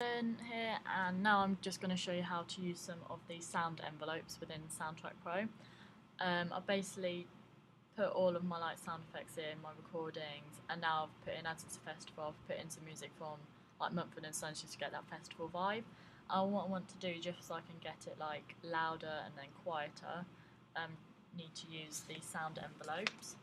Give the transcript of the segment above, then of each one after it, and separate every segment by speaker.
Speaker 1: Here, and now I'm just going to show you how to use some of the sound envelopes within Soundtrack Pro. I've basically put all of my sound effects in, my recordings, and now I've put in, as it's a festival, I've put in some music from Mumford and Sons just to get that festival vibe. What I want to do, just so I can get it louder and then quieter, need to use the sound envelopes.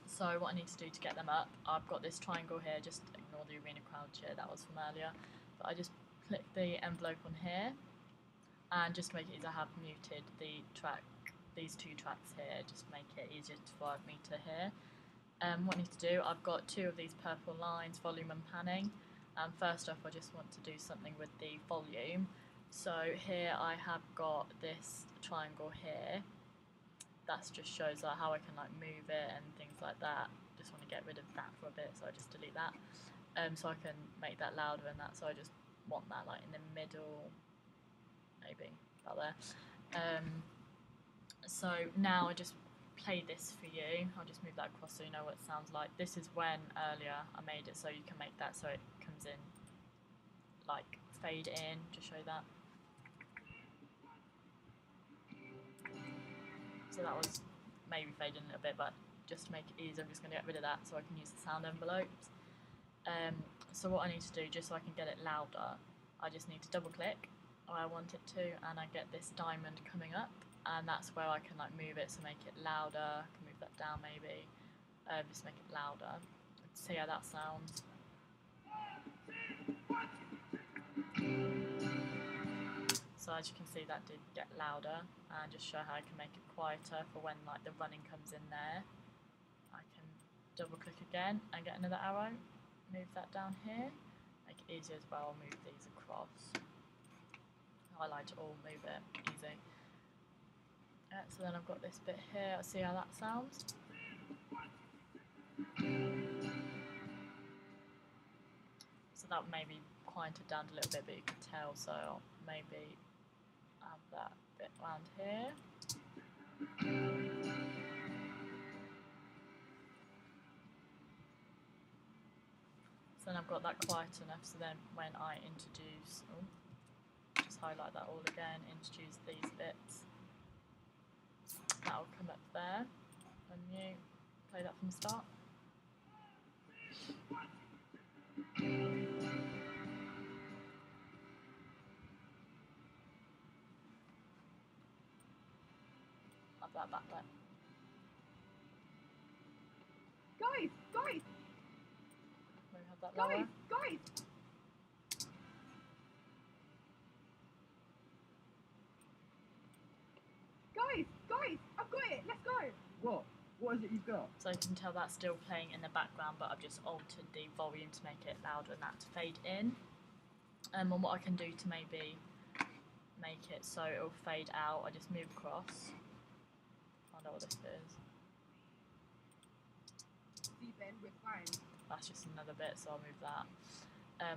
Speaker 1: So what I need to do to get them up, I've got this triangle here, just ignore the arena crowd cheer, that was from earlier. But I just click the envelope on here, and just to make it easier, I have muted these two tracks here, just to make it easier for me to hear. What I need to do, I've got two of these purple lines, volume and panning. First off, I just want to do something with the volume. So here I have got this triangle here. That just shows how I can move it and things like that. Just want to get rid of that for a bit, so I just delete that. So I can make that louder and that. So I just want that in the middle, maybe about there. So now I just play this for you. I'll just move that across so you know what it sounds like. This is when earlier I made it, so you can make that so it comes in fade in. Just show you that. So that was maybe fading a little bit, but just to make it easier, I'm just going to get rid of that so I can use the sound envelopes. So what I need to do, just so I can get it louder, I just need to double click where I want it to, and I get this diamond coming up, and that's where I can move it, so make it louder. I can move that down maybe, just make it louder. Let's see how that sounds. So as you can see, that did get louder, and just show how I can make it quieter for when the running comes in there. I can double click again and get another arrow, move that down here, make it easier as well, move these across. I like to all move it easy. So then I've got this bit here, see how that sounds. So that maybe quieted down a little bit, but you can tell, so I'll maybe add that bit around here. So then I've got that quiet enough, so then when I introduce, just highlight that all again, introduce these bits, that'll come up there, and you play that from the start. Have that back there.
Speaker 2: Guys!
Speaker 1: Maybe have that lower.
Speaker 2: Guys! I've got it! Let's go!
Speaker 3: What? What is it you've got?
Speaker 1: So you can tell that's still playing in the background, but I've just altered the volume to make it louder and that to fade in. And what I can do to maybe make it so it'll fade out, I just move across. Find out what this bit is.
Speaker 2: See, Ben, we're fine.
Speaker 1: That's just another bit, so I'll move that.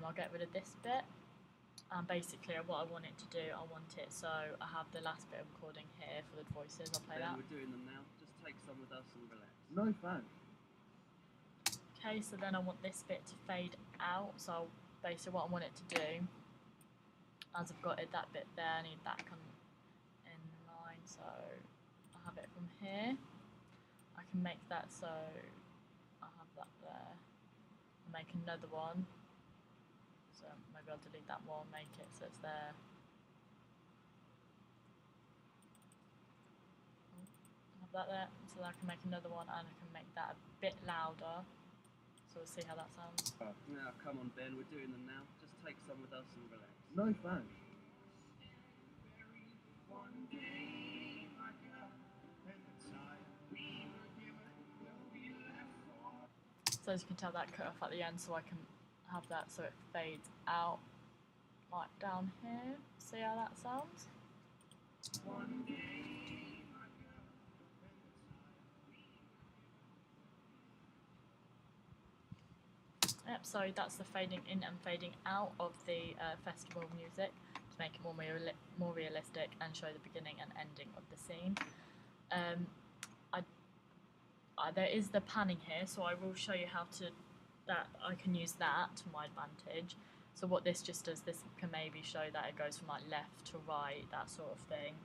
Speaker 1: I'll get rid of this bit. And basically what I want it to do, I want it so I have the last bit of recording here for the voices. I'll play that.
Speaker 3: We're doing them now. Just take some with us and relax. No thanks.
Speaker 1: Okay, so then I want this bit to fade out. So basically what I want it to do, as I've got that bit there, I need that kind of in line. So I have it from here. I can make that so I have that there. I'll make another one. So maybe I'll delete that one, make it so it's there. Have that there, so I can make another one, and I can make that a bit louder. So we'll see how that sounds.
Speaker 3: Now, come on, Ben, we're doing them now. Just take some with us and relax. No thanks.
Speaker 1: So as you can tell, that cut off at the end, so I can have that so it fades out down here. See how that sounds? Yep, so that's the fading in and fading out of the festival music to make it more realistic and show the beginning and ending of the scene. There is the panning here, so I will show you how to I can use that to my advantage. So what this just does, this can maybe show that it goes from like left to right, that sort of thing.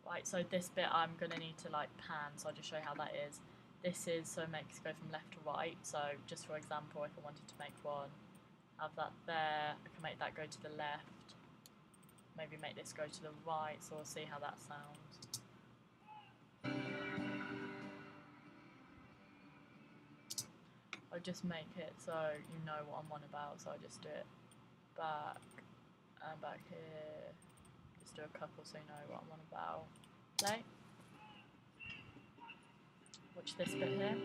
Speaker 1: Right, so this bit I'm going to need to like pan, so I'll just show you how that is. This is so it makes it go from left to right, so just for example, if I wanted to make one, have that there, I can make that go to the left, maybe make this go to the right, so we'll see how that sounds. I'll just make it so you know what I'm on about, so I'll just do it back and back here, just do a couple so you know what I'm on about. Play. Watch this bit here.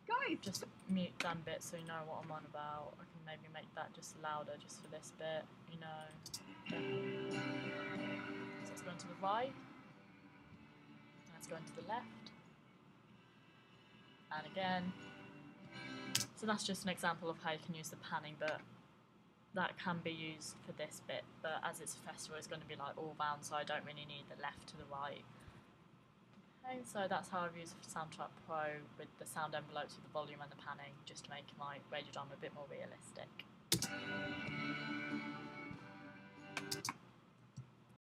Speaker 2: Guys!
Speaker 1: Just mute that bit so you know what I'm on about. I can maybe make that just louder just for this bit, you know. Yeah. So it's going to the right, and it's going to the left, and again. So that's just an example of how you can use the panning, but that can be used for this bit, but as it's a festival it's going to be like all round, so I don't really need the left to the right. Okay, so that's how I've used Soundtrack Pro with the sound envelopes with the volume and the panning, just to make my radio drama a bit more realistic.